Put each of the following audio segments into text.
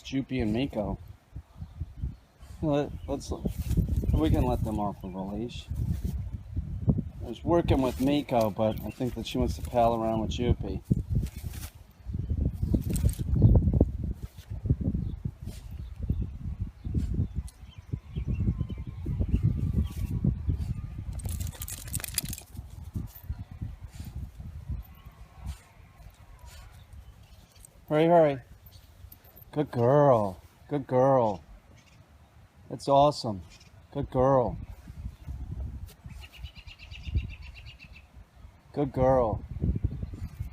Joopy and Miko. We can let them off of a leash. I was working with Miko, but I think that she wants to pal around with Joopy. Hurry, hurry. Good girl. Good girl. That's awesome. Good girl. Good girl. You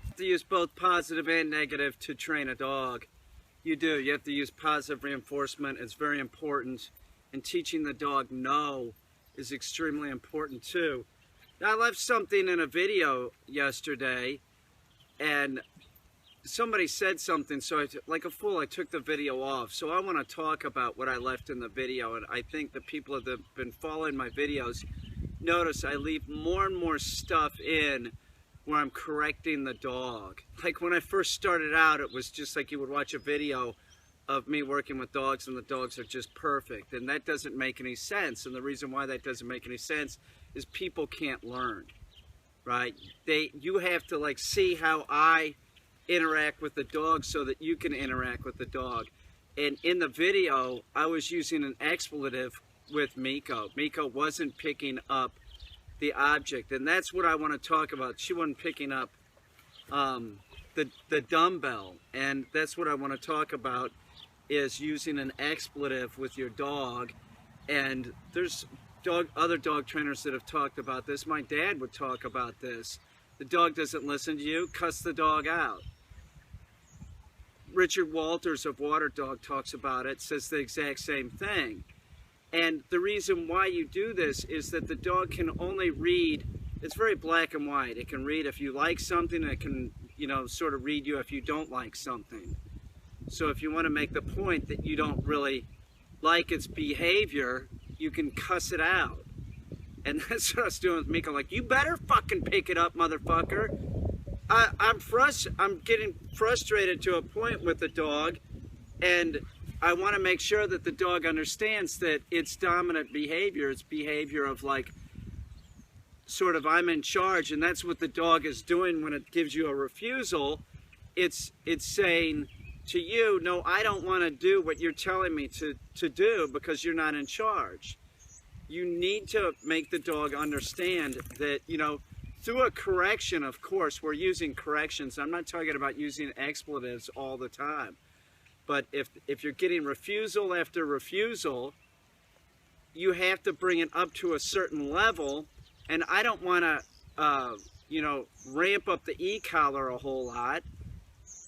have to use both positive and negative to train a dog. You do. You have to use positive reinforcement. It's very important. And teaching the dog no is extremely important too. Now, I left something in a video yesterday, and somebody said something, so like a fool, I took the video off. So I want to talk about what I left in the video, and I think the people that have been following my videos notice I leave more and more stuff in where I'm correcting the dog. Like when I first started out, it was just like you would watch a video of me working with dogs and the dogs are just perfect, and that doesn't make any sense. And the reason why that doesn't make any sense is people can't learn, right? You have to like see how I interact with the dog so that you can interact with the dog. And in the video, I was using an expletive with Miko. Miko wasn't picking up the object, and that's what I want to talk about. She wasn't picking up the dumbbell, and that's what I want to talk about, is using an expletive with your dog. And there's other dog trainers that have talked about this. My dad would talk about this. The dog doesn't listen to you, cuss the dog out. Richard Walters of Water Dog talks about it, says the exact same thing. And the reason why you do this is that the dog can only read, it's very black and white. It can read if you like something, it can, sort of read you if you don't like something. So if you want to make the point that you don't really like its behavior, you can cuss it out. And that's what I was doing with Miko. Like, you better fucking pick it up, motherfucker. I'm getting frustrated to a point with the dog, and I want to make sure that the dog understands that its dominant behavior, its behavior of like, sort of I'm in charge, and that's what the dog is doing when it gives you a refusal. It's saying to you, no, I don't want to do what you're telling me to do because you're not in charge. You need to make the dog understand that, through a correction, of course, we're using corrections. I'm not talking about using expletives all the time. But if you're getting refusal after refusal, you have to bring it up to a certain level. And I don't want to, ramp up the e-collar a whole lot.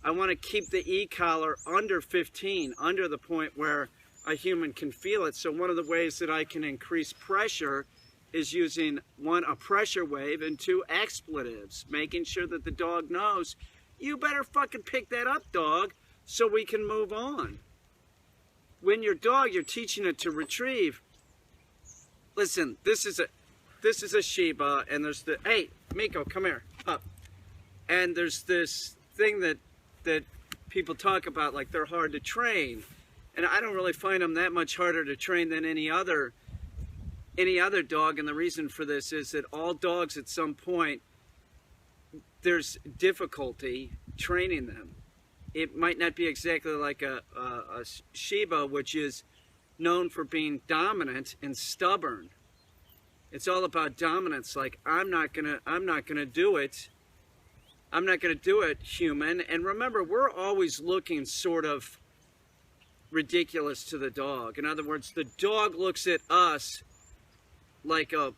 I want to keep the e-collar under 15, under the point where a human can feel it. So one of the ways that I can increase pressure is using, one, a pressure wave, and two, expletives, making sure that the dog knows, you better fucking pick that up, dog, so we can move on. When your dog, you're teaching it to retrieve. Listen, this is a Shiba, and there's the, hey, Miko, come here, up. And there's this thing that people talk about, like they're hard to train. And I don't really find them that much harder to train than any other dog. And the reason for this is that all dogs at some point, there's difficulty training them. It might not be exactly like a Shiba, which is known for being dominant and stubborn. It's all about dominance. Like, I'm not gonna do it. I'm not gonna do it, human. And remember, we're always looking sort of ridiculous to the dog. In other words, the dog looks at us like a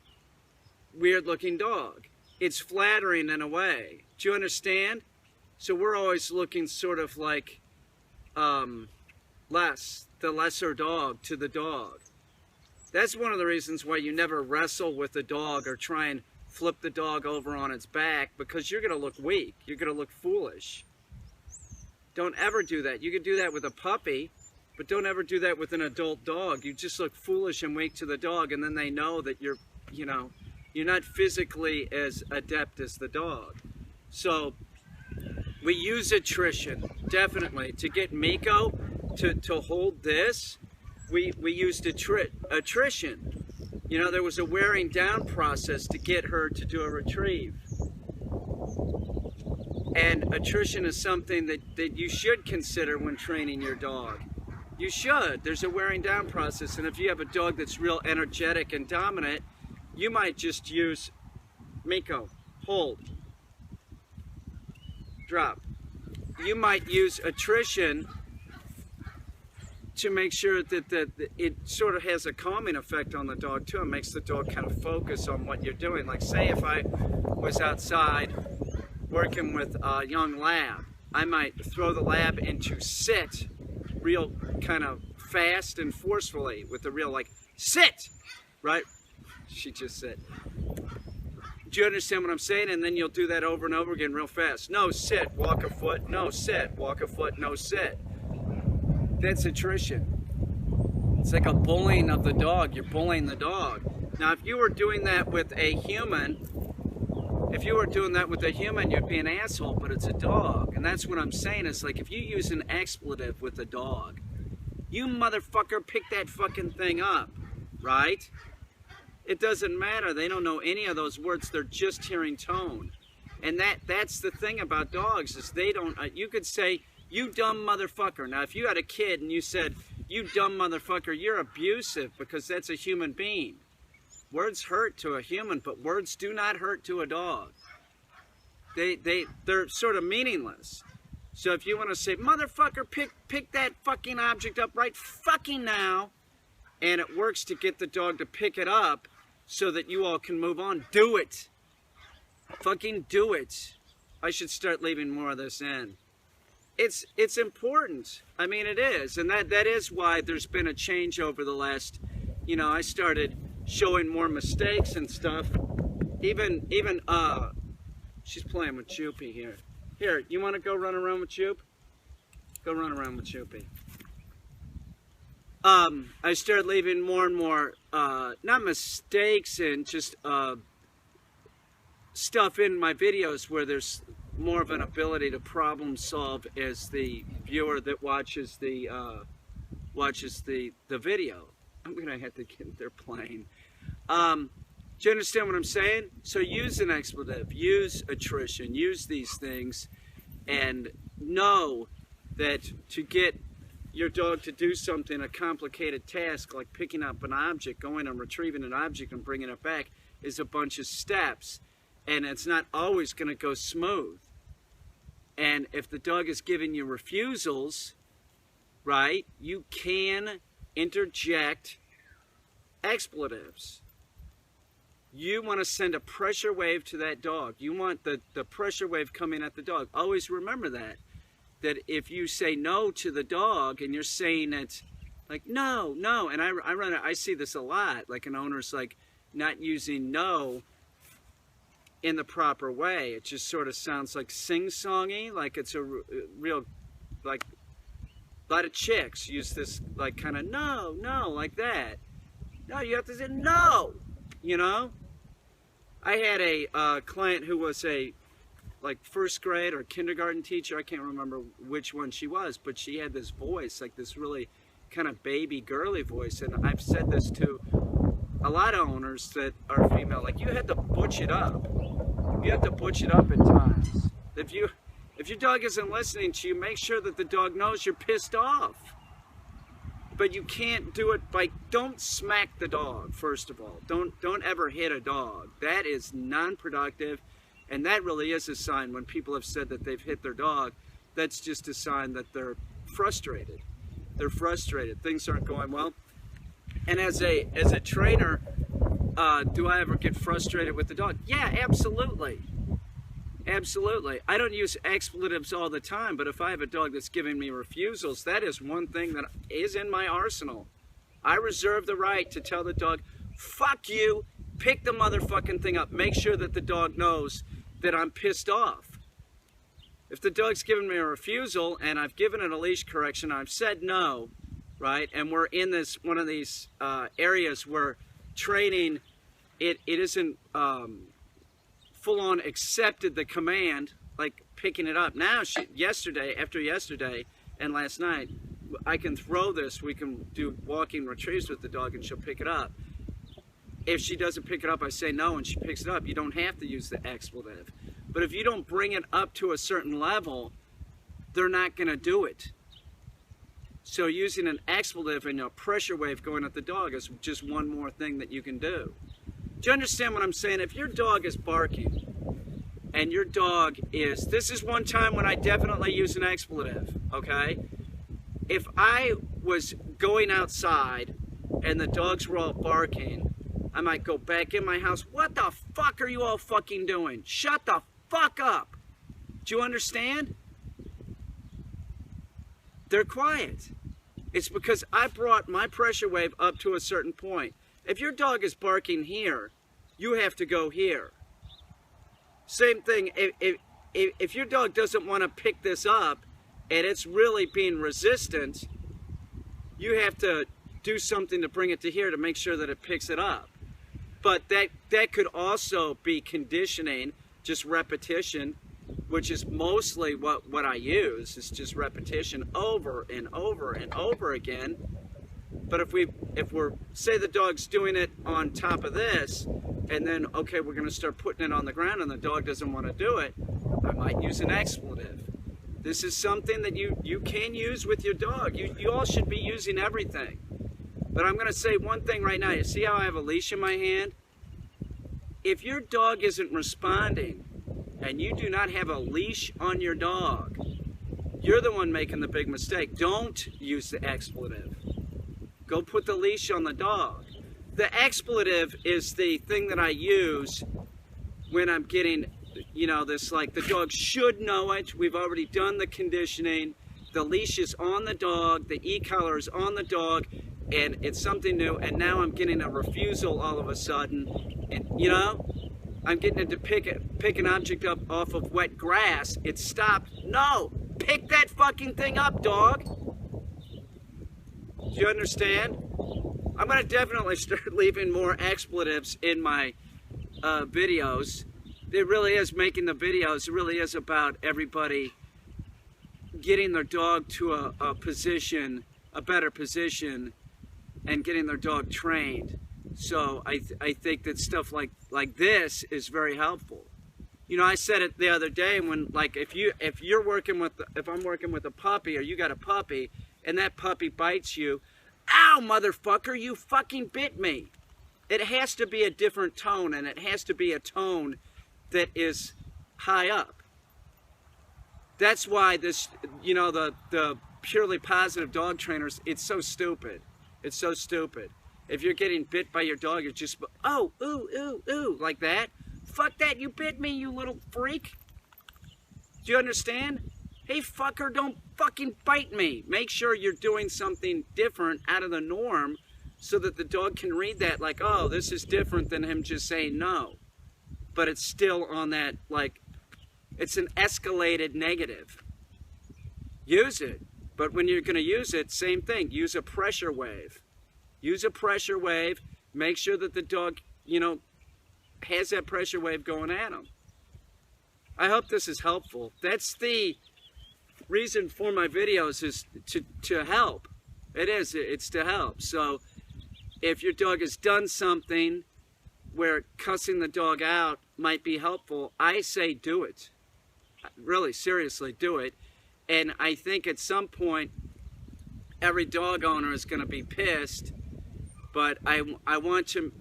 weird-looking dog. It's flattering in a way. Do you understand? So we're always looking sort of like the lesser dog to the dog. That's one of the reasons why you never wrestle with the dog or try and flip the dog over on its back, because you're going to look weak. You're going to look foolish. Don't ever do that. You can do that with a puppy, but don't ever do that with an adult dog. You just look foolish and weak to the dog, and then they know that you're not physically as adept as the dog. So we use attrition, definitely. To get Miko, to hold this, we used attrition. You know, there was a wearing down process to get her to do a retrieve. And attrition is something that you should consider when training your dog. You should. There's a wearing down process, and if you have a dog that's real energetic and dominant, you might just use Miko, hold, drop. You might use attrition to make sure that it sort of has a calming effect on the dog too. It makes the dog kind of focus on what you're doing. Like say if I was outside working with a young lab, I might throw the lab into sit real kind of fast and forcefully with the real like sit, right? She just said. Do you understand what I'm saying? And then you'll do that over and over again real fast. No, sit, walk a foot, no, sit, walk a foot, no, sit. That's attrition. It's like a bullying of the dog. You're bullying the dog. Now, if you were doing that with a human, you'd be an asshole, but it's a dog. And that's what I'm saying. It's like if you use an expletive with a dog, you motherfucker pick that fucking thing up, right? It doesn't matter. They don't know any of those words. They're just hearing tone. And that's the thing about dogs is they don't, you could say, you dumb motherfucker. Now, if you had a kid and you said, you dumb motherfucker, you're abusive because that's a human being. Words hurt to a human, but words do not hurt to a dog. They're sort of meaningless. So if you want to say, motherfucker, pick that fucking object up right fucking now, and it works to get the dog to pick it up so that you all can move on, do it. Fucking do it. I should start leaving more of this in. It's important. I mean, it is. And that is why there's been a change over the last, you know, I started showing more mistakes and stuff. Even she's playing with Choopy here. Here, you want to go run around with Choop? Go run around with Choopy. I started leaving more and more, not mistakes and just stuff in my videos where there's more of an ability to problem solve as the viewer that watches the video. I'm gonna have to get their plane. Do you understand what I'm saying? So use an expletive, use attrition, use these things, and know that to get your dog to do something, a complicated task like picking up an object, going and retrieving an object and bringing it back, is a bunch of steps, and it's not always going to go smooth. And if the dog is giving you refusals, right, you can interject expletives. You want to send a pressure wave to that dog. You want the pressure wave coming at the dog. Always remember that if you say no to the dog and you're saying it like no, and I see this a lot, like an owner's like not using no in the proper way. It just sort of sounds like sing-songy, like it's a real, like a lot of chicks use this like kind of no, like that. No, you have to say no, you know? I had a client who was a like first grade or kindergarten teacher. I can't remember which one she was, but she had this voice, like this really kind of baby girly voice. And I've said this to a lot of owners that are female, like you had to butch it up. You have to butch it up at times. If your dog isn't listening to you, make sure that the dog knows you're pissed off. But you can't do it by, don't smack the dog, first of all. Don't ever hit a dog. That is non-productive, and that really is a sign when people have said that they've hit their dog, that's just a sign that they're frustrated. They're frustrated. Things aren't going well. And as a trainer, do I ever get frustrated with the dog? Yeah, absolutely. Absolutely. I don't use expletives all the time, but if I have a dog that's giving me refusals, that is one thing that is in my arsenal. I reserve the right to tell the dog, fuck you, pick the motherfucking thing up. Make sure that the dog knows that I'm pissed off. If the dog's giving me a refusal and I've given it a leash correction, I've said no, right? And we're in this one of these areas where training, it isn't full-on accepted the command, like picking it up. Now, after yesterday and last night, I can throw this, we can do walking retrieves with the dog and she'll pick it up. If she doesn't pick it up, I say no and she picks it up. You don't have to use the expletive. But if you don't bring it up to a certain level, they're not going to do it. So using an expletive and a pressure wave going at the dog is just one more thing that you can do. Do you understand what I'm saying? If your dog is barking and your dog is, this is one time when I definitely use an expletive, okay? If I was going outside and the dogs were all barking, I might go back in my house. What the fuck are you all fucking doing? Shut the fuck up. Do you understand? They're quiet. It's because I brought my pressure wave up to a certain point. If your dog is barking here, you have to go here. Same thing, if your dog doesn't want to pick this up and it's really being resistant, you have to do something to bring it to here to make sure that it picks it up. But that could also be conditioning, just repetition, which is mostly what I use, is just repetition over and over and over again. But if we're, say the dog's doing it on top of this, and then, okay, we're going to start putting it on the ground and the dog doesn't want to do it, I might use an expletive. This is something that you can use with your dog. You all should be using everything. But I'm going to say one thing right now. You see how I have a leash in my hand? If your dog isn't responding and you do not have a leash on your dog, you're the one making the big mistake. Don't use the expletive. Go put the leash on the dog. The expletive is the thing that I use when I'm getting, you know, this, like, the dog should know it. We've already done the conditioning. The leash is on the dog. The e-collar is on the dog. And it's something new. And now I'm getting a refusal all of a sudden. And, you know, I'm getting it to pick an object up off of wet grass. It stopped. No! Pick that fucking thing up, dog! Do you understand? I'm going to definitely start leaving more expletives in my videos. It really is making the videos. It really is about everybody getting their dog to a position, a better position, and getting their dog trained. So I think that stuff like this is very helpful. You know, I said it the other day when, like, if I'm working with a puppy, or you got a puppy and that puppy bites you, ow, motherfucker, you fucking bit me. It has to be a different tone, and it has to be a tone that is high up. That's why this, you know, the purely positive dog trainers, it's so stupid. It's so stupid. If you're getting bit by your dog, you're just, oh, ooh, ooh, ooh, like that. Fuck that, you bit me, you little freak. Do you understand? Hey, fucker, don't fucking bite me. Make sure you're doing something different out of the norm so that the dog can read that like, oh, this is different than him just saying no. But it's still on that, like, it's an escalated negative. Use it. But when you're going to use it, same thing. Use a pressure wave. Use a pressure wave. Make sure that the dog, you know, has that pressure wave going at him. I hope this is helpful. That's the reason for my videos, is to help. It is. It's to help. So if your dog has done something where cussing the dog out might be helpful, I say do it. Really, seriously, do it. And I think at some point, every dog owner is going to be pissed. But I want to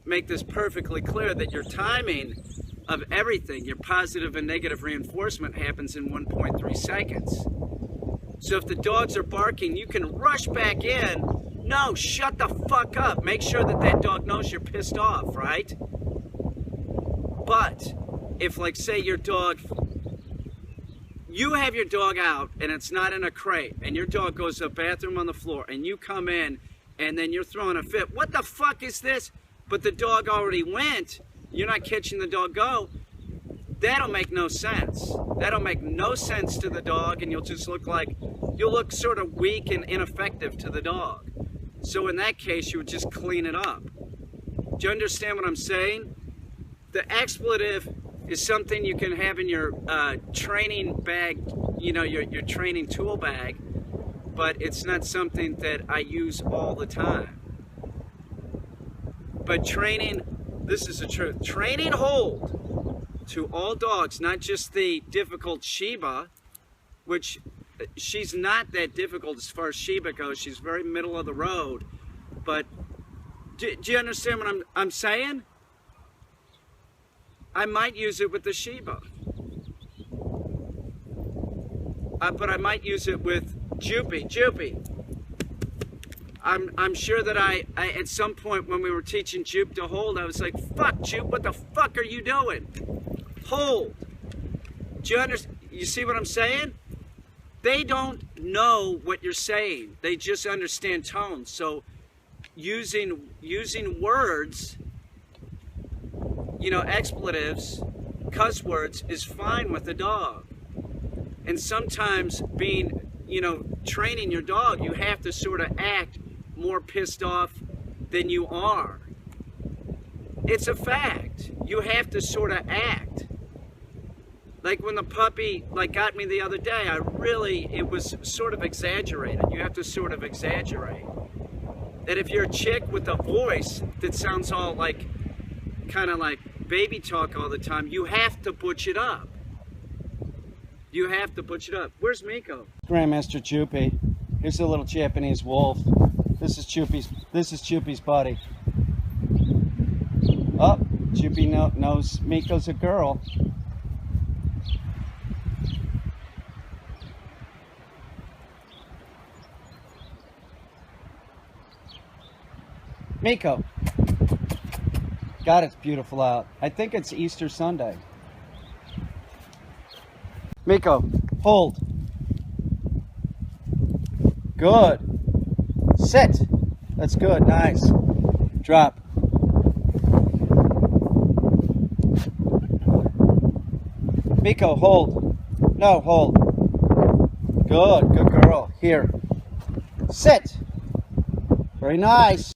make this perfectly clear that your timing of everything, your positive and negative reinforcement, happens in 1.3 seconds. So if the dogs are barking, you can rush back in. No, shut the fuck up. Make sure that that dog knows you're pissed off, right? But if, like, say your dog, you have your dog out and it's not in a crate, and your dog goes to the bathroom on the floor, and you come in and then you're throwing a fit. What the fuck is this? But the dog already went. You're not catching the dog go. That'll make no sense. That'll make no sense to the dog, and you'll just look like, you'll look sort of weak and ineffective to the dog. So in that case, you would just clean it up. Do you understand what I'm saying? The expletive is something you can have in your training bag, you know, your training tool bag. but it's not something that I use all the time. But training, this is the truth, training hold to all dogs, not just the difficult Shiba, which she's not that difficult as far as Shiba goes. She's very middle of the road. But do you understand what I'm saying? I might use it with the Shiba. But I might use it with Joopy. Joopy. I'm sure that I at some point when we were teaching Joop to hold, I was like, fuck, Joop, what the fuck are you doing? Hold. Do you understand? You see what I'm saying? They don't know what you're saying. They just understand tone. So using words, you know, expletives, cuss words is fine with the dog. And sometimes being, you know, training your dog, you have to sort of act more pissed off than you are. It's a fact. You have to sort of act. Like when the puppy got me the other day, it was sort of exaggerated. You have to sort of exaggerate. That if you're a chick with a voice that sounds all like, kind of like baby talk all the time, you have to butch it up. You have to butch it up. Where's Miko? Grandmaster Joopy. Here's a little Japanese wolf. This is Joopy's buddy. Oh, Joopy knows Miko's a girl. Miko. God, it's beautiful out. I think it's Easter Sunday. Miko, hold. Good. Sit. That's good. Nice. Drop. Miko, hold. No, hold. Good. Good girl. Here. Sit. Very nice.